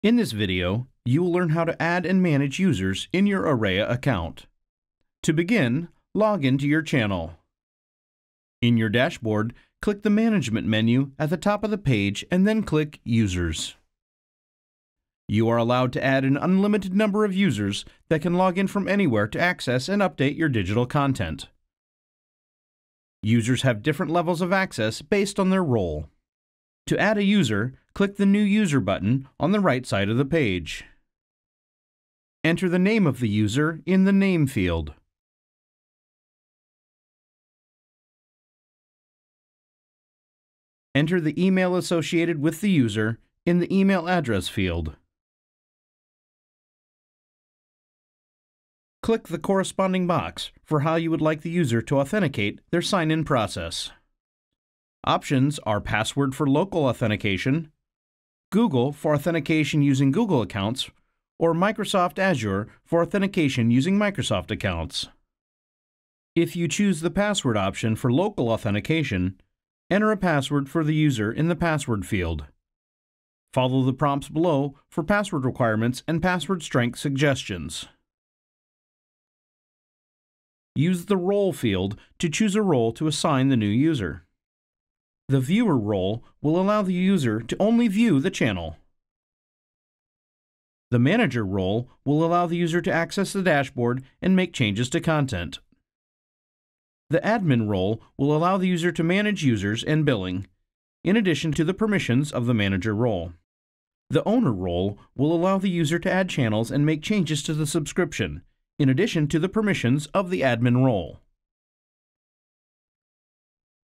In this video, you will learn how to add and manage users in your Arreya account. To begin, log into your channel. In your dashboard, click the Management menu at the top of the page and then click Users. You are allowed to add an unlimited number of users that can log in from anywhere to access and update your digital content. Users have different levels of access based on their role. To add a user, click the New User button on the right side of the page. Enter the name of the user in the Name field. Enter the email associated with the user in the Email Address field. Click the corresponding box for how you would like the user to authenticate their sign-in process. Options are Password for local authentication, Google for authentication using Google accounts, or Microsoft Azure for authentication using Microsoft accounts. If you choose the password option for local authentication, enter a password for the user in the Password field. Follow the prompts below for password requirements and password strength suggestions. Use the Role field to choose a role to assign the new user. The Viewer role will allow the user to only view the channel. The Manager role will allow the user to access the dashboard and make changes to content. The Admin role will allow the user to manage users and billing, in addition to the permissions of the Manager role. The Owner role will allow the user to add channels and make changes to the subscription, in addition to the permissions of the Admin role.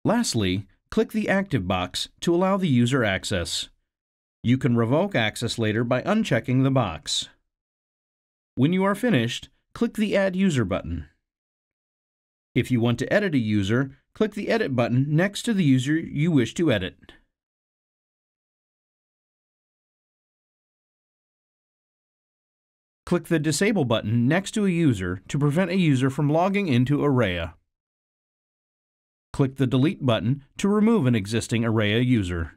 Lastly, click the Active box to allow the user access. You can revoke access later by unchecking the box. When you are finished, click the Add User button. If you want to edit a user, click the Edit button next to the user you wish to edit. Click the Disable button next to a user to prevent a user from logging into Arreya. Click the Delete button to remove an existing Arreya user.